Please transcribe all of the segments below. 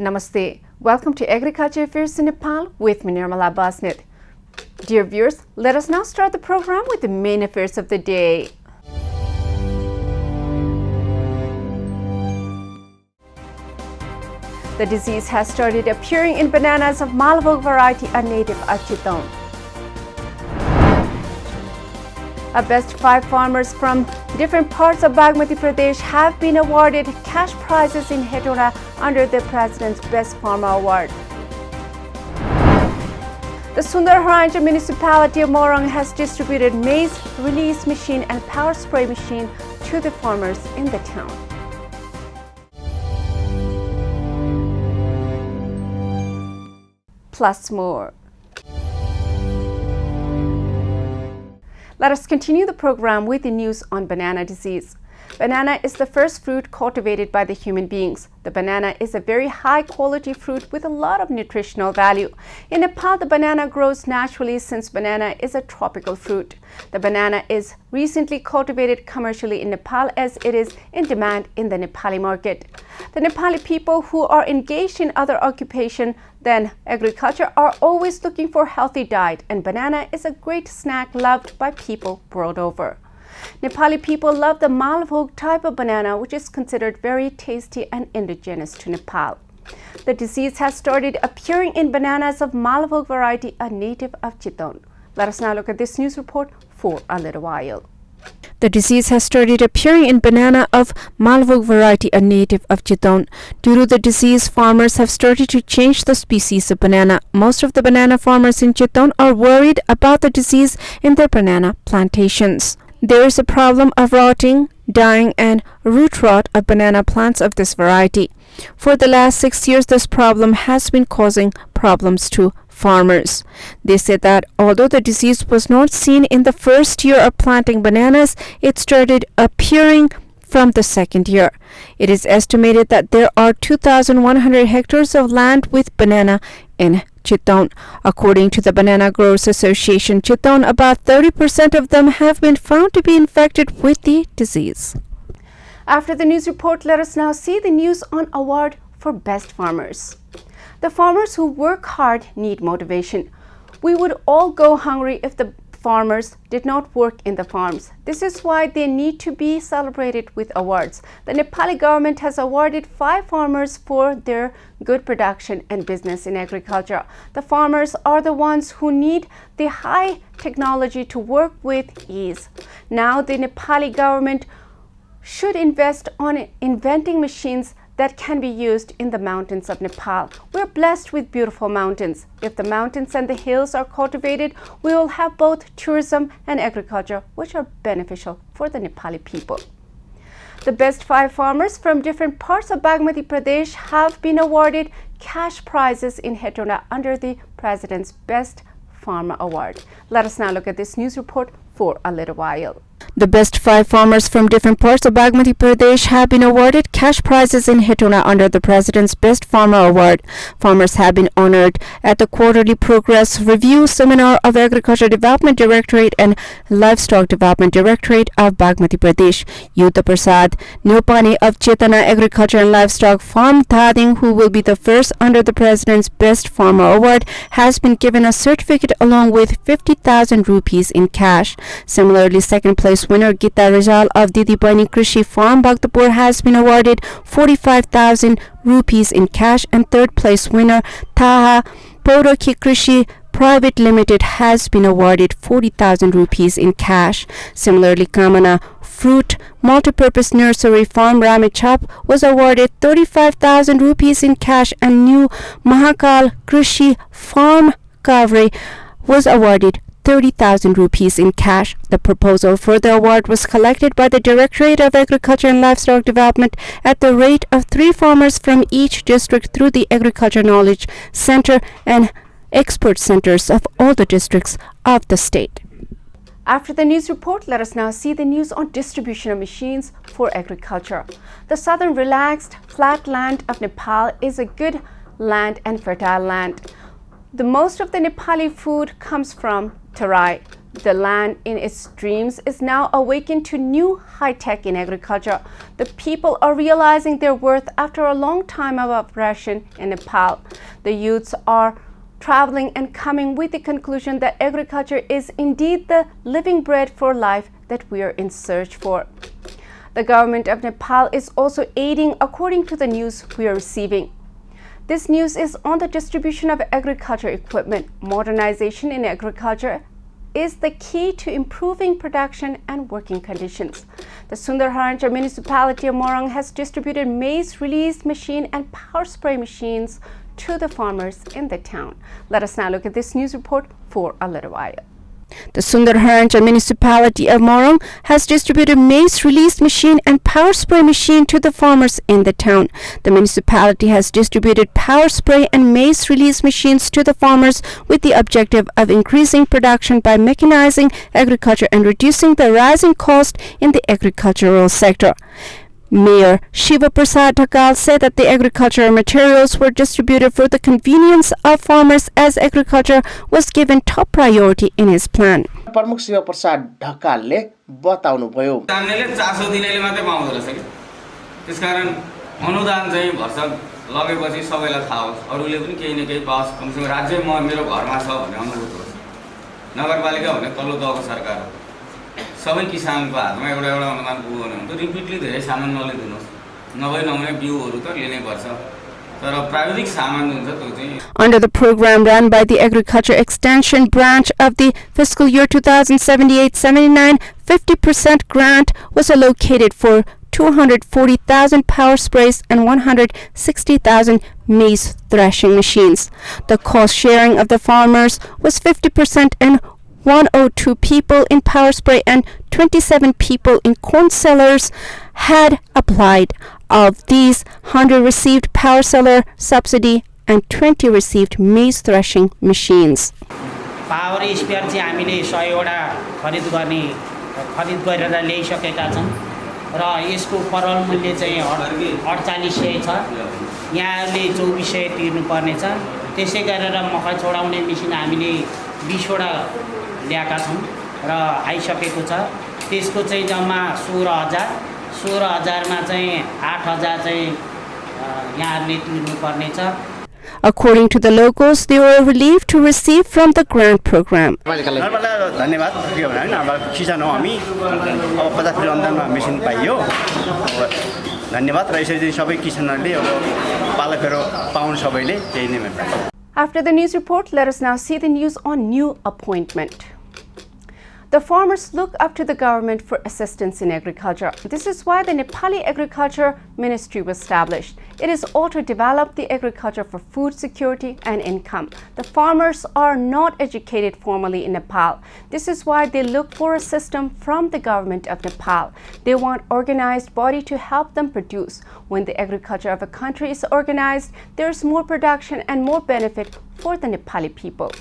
Namaste. Welcome to Agriculture Affairs in Nepal with me, Nirmala Basnet. Dear viewers, let us now start the program with the main affairs of the day. The disease has started appearing in bananas of Malabog variety, a native of Chittagong. A best 5 farmers from different parts of Bagmati Pradesh have been awarded cash prizes in Hetona under the President's Best Farmer Award. The Sundarharanja municipality of Morang has distributed maize release machine and power spray machine to the farmers in the town. Plus more. Let us continue the program with the news on banana disease. Banana is the first fruit cultivated by the human beings. The banana is a very high quality fruit with a lot of nutritional value. In Nepal, the banana grows naturally since banana is a tropical fruit. The banana is recently cultivated commercially in Nepal as it is in demand in the Nepali market. The Nepali people who are engaged in other occupation than agriculture are always looking for healthy diet, and banana is a great snack loved by people world over. Nepali people love the Malabog type of banana, which is considered very tasty and indigenous to Nepal. The disease has started appearing in bananas of Malabog variety, a native of Chittagong. Let us now look at this news report for a little while. The disease has started appearing in banana of Malabog variety, a native of Chittagong. Due to the disease, farmers have started to change the species of banana. Most of the banana farmers in Chittagong are worried about the disease in their banana plantations. There is a problem of rotting, dying, and root rot of banana plants of this variety. For the last 6 years, this problem has been causing problems to farmers. They said that although the disease was not seen in the first year of planting bananas, it started appearing from the second year. It is estimated that there are 2,100 hectares of land with banana in Chittagong. According to the Banana Growers Association Chittagong, about 30% of them have been found to be infected with the disease. After the news report, let us now see the news on award for best farmers. The farmers who work hard need motivation. We would all go hungry if the farmers did not work in the farms. This is why they need to be celebrated with awards. The Nepali government has awarded 5 farmers for their good production and business in agriculture. The farmers are the ones who need the high technology to work with ease. Now the Nepali government should invest on inventing machines that can be used in the mountains of Nepal. We're blessed with beautiful mountains. If the mountains and the hills are cultivated, we will have both tourism and agriculture, which are beneficial for the Nepali people. The best 5 farmers from different parts of Bagmati Pradesh have been awarded cash prizes in Hetona under the President's Best Farmer Award. Let us now look at this news report for a little while. The best 5 farmers from different parts of Bagmati Pradesh have been awarded cash prizes in Hetona under the President's Best Farmer Award. Farmers have been honored at the quarterly progress review seminar of Agriculture Development Directorate and Livestock Development Directorate of Bagmati Pradesh. Yuddha Prasad Neopani of Chetana Agriculture and Livestock Farm Thading, who will be the first under the President's Best Farmer Award, has been given a certificate along with 50,000 rupees in cash. Similarly, second place winner Gita Rizal of Didi Bani Krishi Farm Bhaktapur has been awarded 45,000 rupees in cash, and third place winner Taha Poroki Krishi Private Limited has been awarded 40,000 rupees in cash. Similarly, Kamana Fruit Multipurpose Nursery Farm Ramechap was awarded 35,000 rupees in cash, and New Mahakal Krishi Farm Kavre was awarded 30,000 rupees in cash. The proposal for the award was collected by the Directorate of Agriculture and Livestock Development at the rate of 3 farmers from each district through the Agriculture Knowledge Center and expert centers of all the districts of the state. After the news report, let us now see the news on distribution of machines for agriculture. The southern relaxed flat land of Nepal is a good land and fertile land. The most of the Nepali food comes from Tarai. The land in its dreams is now awakened to new high-tech in agriculture. The people are realizing their worth after a long time of oppression in Nepal. The youths are traveling and coming with the conclusion that agriculture is indeed the living bread for life that we are in search for. The government of Nepal is also aiding according to the news we are receiving. This news is on the distribution of agriculture equipment. Modernization in agriculture is the key to improving production and working conditions. The Sundarharancha municipality of Morang has distributed maize release machine and power spray machines to the farmers in the town. Let us now look at this news report for a little while. The Sundarharancha municipality of Morang has distributed maize release machine and power spray machine to the farmers in the town. The municipality has distributed power spray and maize release machines to the farmers with the objective of increasing production by mechanizing agriculture and reducing the rising cost in the agricultural sector. Mayor Shiva Prasad Dhakal said that the agricultural materials were distributed for the convenience of farmers as agriculture was given top priority in his plan. प्रमुख शिव प्रसाद ढकालले बताउनुभयो दानले चासो दिनेले मात्रै पाउँदो रहेछ के त्यसकारण अनुदान चाहिँ भर्सक लगेपछि सबैलाई थाहा होस् अरूले पनि केही न केही पास कमसेकम राज्य मेरो घरमा छ भन्ने अनुभूत होस् नगरपालिका भन्ने तल्लो तहको सरकार हो सबै किसानको हातमा एउटा अनुदान पुग्यो भने हुन्छ रिपिटली धेरै सामान नलिदिनुहोस् नभए बिउहरू त लिनै पर्छ तर प्राविधिक सामान हुन्छ त्यो चाहिँ Under the program run by the Agriculture Extension branch of the fiscal year 2078-79, 50% grant was allocated for 240,000 power sprays and 160,000 maize threshing machines. The cost sharing of the farmers was 50% and 102 people in power spray and 27 people in corn sellers had applied. Of these, 100 received power seller subsidy and 20 received maize threshing machines. Power spare चाहिँ हामीले 100 वटा खरिद गरेर ल्याइसकेका छौं र यसको परल मूल्य चाहिँ 4800 छ यहाँले 2400 तिर्नु पर्ने छ त्यसै गरेर मकै छोडाउने मसिन हामीले 20 वटा ल्याएका छौं र आइसकेको छ त्यसको चाहिँ जम्मा 16000 मा चाहिँ 8000 चाहिँ यहाँले तिर्नु पर्ने छ. According to the locals, they were relieved to receive from the grant program. धन्यवाद के भने हैन किसान हो हामी अब 50 अनुदानमा मेसिन पाइयो धन्यवाद र यसरी सबै किसानहरुले अब पालकहरु पाउन सबैले त्यही नै भन्नु. After the news report, let us now see the news on new appointment. The farmers look up to the government for assistance in agriculture. This is why the Nepali Agriculture Ministry was established. It is all to develop the agriculture for food security and income. The farmers are not educated formally in Nepal. This is why they look for a system from the government of Nepal. They want organized body to help them produce. When the agriculture of a country is organized, there is more production and more benefit for the Nepali people.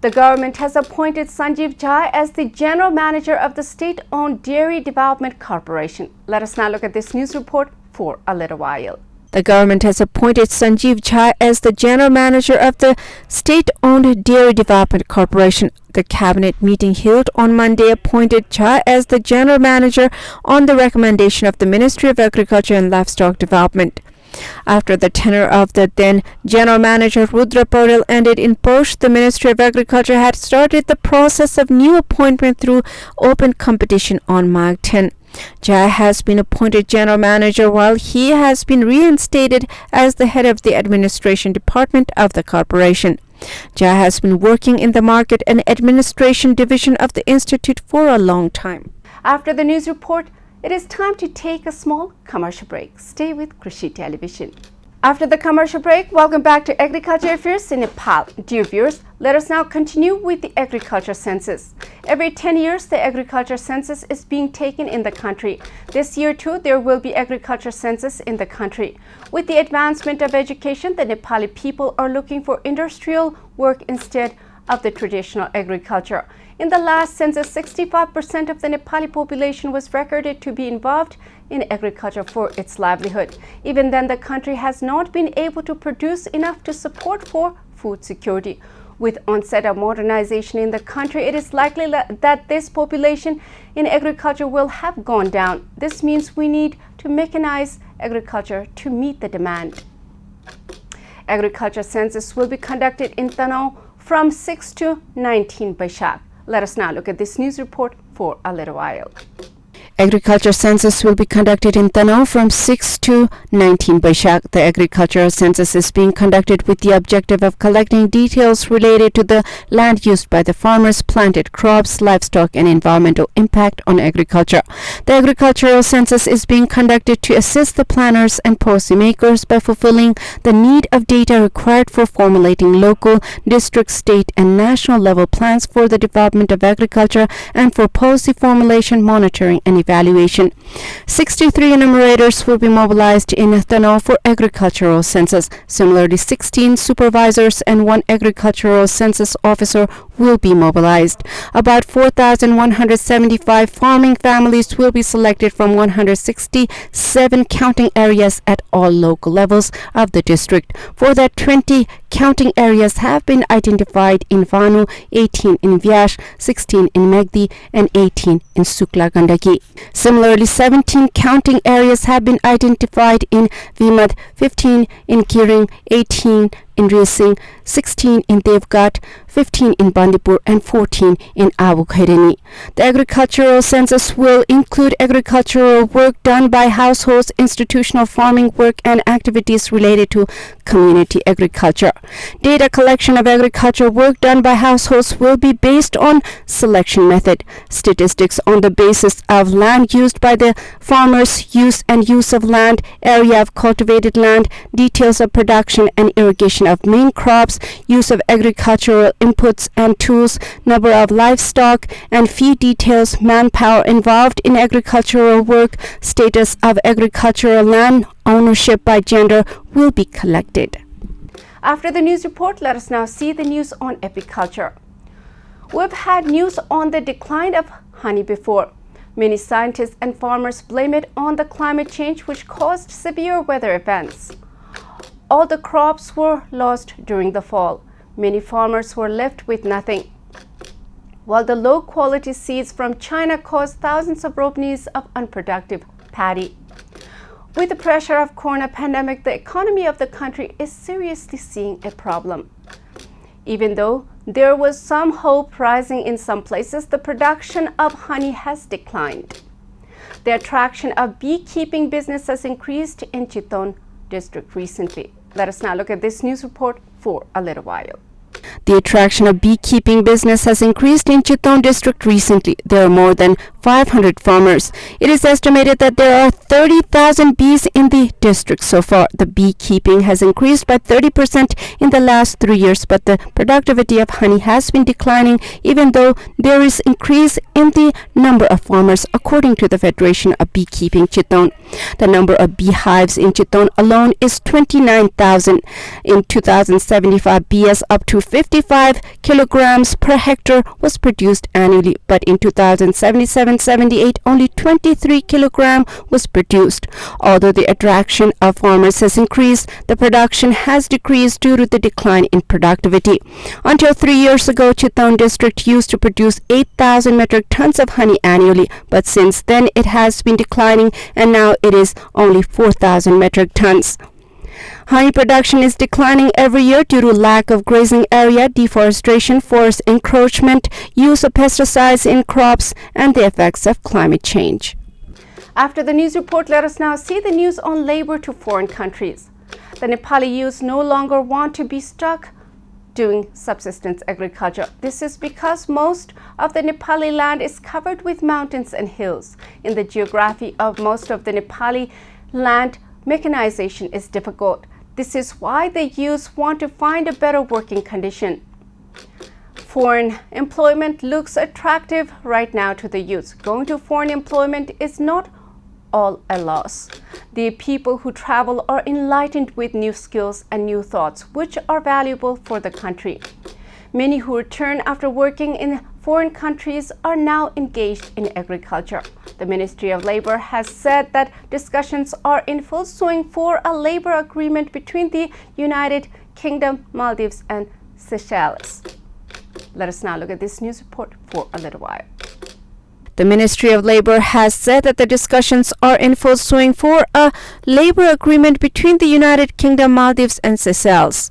The government has appointed Sanjeev Jha as the General Manager of the state-owned Dairy Development Corporation. Let us now look at this news report for a little while. The government has appointed Sanjeev Jha as the General Manager of the state-owned Dairy Development Corporation. The cabinet meeting held on Monday appointed Jha as the General Manager on the recommendation of the Ministry of Agriculture and Livestock Development. After the tenure of the then General Manager Rudra Paudel ended in post, the Ministry of Agriculture had started the process of new appointment through open competition on March 10. Jha has been appointed General Manager while he has been reinstated as the head of the Administration Department of the corporation. Jha has been working in the Market and Administration Division of the Institute for a long time. After the news report, it is time to take a small commercial break. Stay with Krishi Television. After the commercial break, welcome back to Agriculture Affairs in Nepal. Dear viewers, let us now continue with the agriculture census. Every 10 years, the agriculture census is being taken in the country. This year too, there will be agriculture census in the country. With the advancement of education, the Nepali people are looking for industrial work instead of the traditional agriculture. In the last census, 65% of the Nepali population was recorded to be involved in agriculture for its livelihood. Even then, the country has not been able to produce enough to support for food security. With onset of modernization in the country, it is likely that this population in agriculture will have gone down. This means we need to mechanize agriculture to meet the demand. Agriculture census will be conducted in Tanoh from 6 to 19 Baishak. Let us now look at this news report for a little while. Agriculture census will be conducted in Tanoh from 6 to 19 Baishak. The agricultural census is being conducted with the objective of collecting details related to the land used by the farmers, planted crops, livestock, and environmental impact on agriculture. The agricultural census is being conducted to assist the planners and policymakers by fulfilling the need of data required for formulating local, district, state, and national level plans for the development of agriculture and for policy formulation, monitoring, and evaluation. 63 enumerators will be mobilized in Tanoh for agricultural census. Similarly, 16 supervisors and 1 agricultural census officer will be mobilized. About 4,175 farming families will be selected from 167 counting areas at all local levels of the district. For that, 20 counting areas have been identified in Vanu, 18 in Vyash, 16 in Megdi, and 18 in Sukla Gandaki. Similarly, 17 counting areas have been identified in Vimad, 15 in Kiring, 18 in Resing, 16 in Devgat, 15 in Bandipur, and 14 in Abu Khairani. The agricultural census will include agricultural work done by households, institutional farming work, and activities related to community agriculture. Data collection of agricultural work done by households will be based on selection method. Statistics on the basis of land used by the farmers, use and use of land, area of cultivated land, details of production and irrigation of main crops, use of agricultural inputs and tools, number of livestock and feed details, manpower involved in agricultural work, status of agricultural land ownership by gender will be collected. After the news report, let us now see the news on apiculture. We've had news on the decline of honey before. Many scientists and farmers blame it on the climate change which caused severe weather events. All the crops were lost during the fall. Many farmers were left with nothing. While the low-quality seeds from China caused thousands of ropenis of unproductive paddy. With the pressure of corona pandemic, the economy of the country is seriously seeing a problem. Even though there was some hope rising in some places, the production of honey has declined. The attraction of beekeeping business has increased in Chittagong district recently. Let us now look at this news report for a little while. The attraction of beekeeping business has increased in Chittagong district recently. There are more than 500 farmers. It is estimated that there are 30,000 bees in the district so far. The beekeeping has increased by 30% in the last 3 years, but the productivity of honey has been declining even though there is increase in the number of farmers, according to the Federation of Beekeeping Chittagong. The number of beehives in Chittagong alone is 29,000. In 2075, BS up to 55 kilograms per hectare was produced annually, but in 2077-78 only 23 kilogram was produced. Although the attraction of farmers has increased, the production has decreased due to the decline in productivity. Until 3 years ago, Chittagong district used to produce 8,000 metric tons of honey annually, but since then it has been declining and now it is only 4,000 metric tons. Honey production is declining every year due to lack of grazing area, deforestation, forest encroachment, use of pesticides in crops, and the effects of climate change. After the news report, let us now see the news on labor to foreign countries. The Nepali youths no longer want to be stuck doing subsistence agriculture. This is because most of the Nepali land is covered with mountains and hills. In the geography of most of the Nepali land, mechanization is difficult. This is why the youths want to find a better working condition. Foreign employment looks attractive right now to the youths. Going to foreign employment is not all a loss. The people who travel are enlightened with new skills and new thoughts, which are valuable for the country. Many who return after working in foreign countries are now engaged in agriculture. The Ministry of Labor has said that discussions are in full swing for a labor agreement between the United Kingdom, Maldives, and Seychelles. Let us now look at this news report for a little while. The Ministry of Labour has said that the discussions are in full swing for a labour agreement between the United Kingdom, Maldives and Seychelles.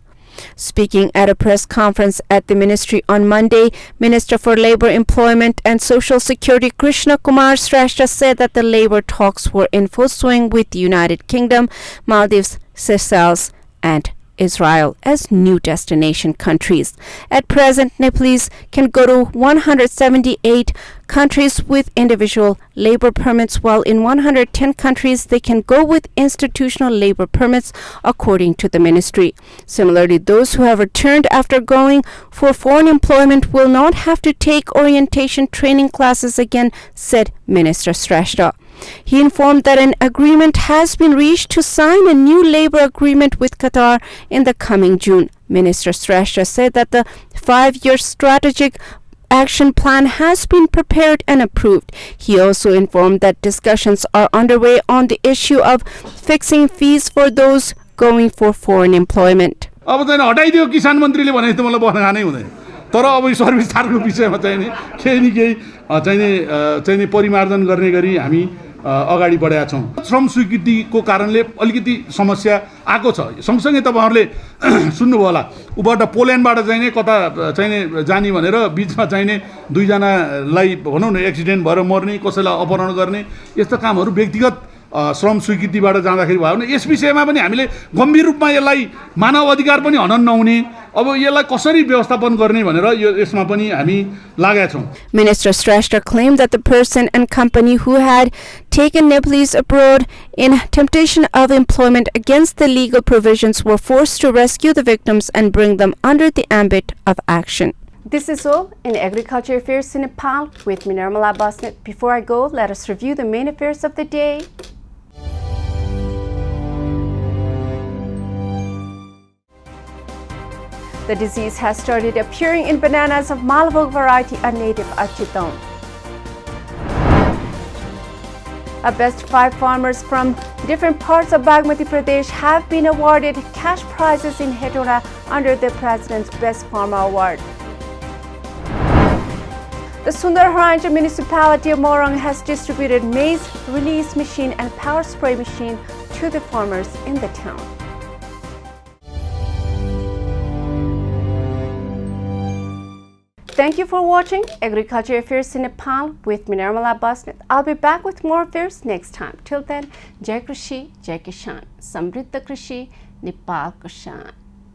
Speaking at a press conference at the ministry on Monday, Minister for Labour, Employment and Social Security Krishna Kumar Shrestha said that the labour talks were in full swing with the United Kingdom, Maldives, Seychelles and Israel as new destination countries. At present, Nepalese can go to 178 countries with individual labor permits, while in 110 countries they can go with institutional labor permits, according to the ministry. Similarly, those who have returned after going for foreign employment will not have to take orientation training classes again, said Minister Shrestha. He informed that an agreement has been reached to sign a new labor agreement with Qatar in the coming June. Minister Shrestha said that the 5-year strategic action plan has been prepared and approved. He also informed that discussions are underway on the issue of fixing fees for those going for foreign employment. अब चाहिँ हटाइदियो किसान मन्त्रीले भने त मलाई बस्न खानै हुँदैन तर अब यो सर्भिस चार्जको विषयमा चाहिँ नि केही नि परिमार्जन गर्ने गरी हामी अगाडि बढेका छौं श्रम स्वीकृतिको कारणले अलिकति समस्या आएको छ सँगसँगै तपाईहरुले सुन्नुभयो होला उबाट पोल्यान्डबाट चाहिँ नि कता चाहिँ नि जानी भनेर बीचमा चाहिँ नि दुई जनालाई भनौं न एक्सिडेन्ट भएर मर्ने कसैलाई अपहरण गर्ने यस्ता कामहरु व्यक्तिगत श्रम स्वीकृतिबाट जाँदाखेरि भयो भने यस विषयमा पनि हामीले गम्भीर रूपमा यसलाई मानव अधिकार पनि हनन नहुने अब यसलाई कसरी व्यवस्थापन गर्ने भनेर यसमा पनि हामी लागेका छौं. Minister Shrestha claimed that the person and company who had taken Nepalese abroad in temptation of employment against the legal provisions were forced to rescue the victims and bring them under the ambit of action. This is all in Agriculture Affairs in Nepal with me, Nirmala Basnet. Before I go, let us review the main affairs of the day. The disease has started appearing in bananas of Malabog variety, a native of Chittagong. A best 5 farmers from different parts of Bagmati Pradesh have been awarded cash prizes in Hetauda under the President's Best Farmer Award. The Sundarharanja municipality of Morang has distributed maize release machine and power spray machine to the farmers in the town. Thank you for watching Agriculture Affairs in Nepal with me, Nirmala Basnet. I'll be back with more affairs next time. Till then, Jai Krishi, Jai Kishan, Samriddha Krishi, Nepal Kishan.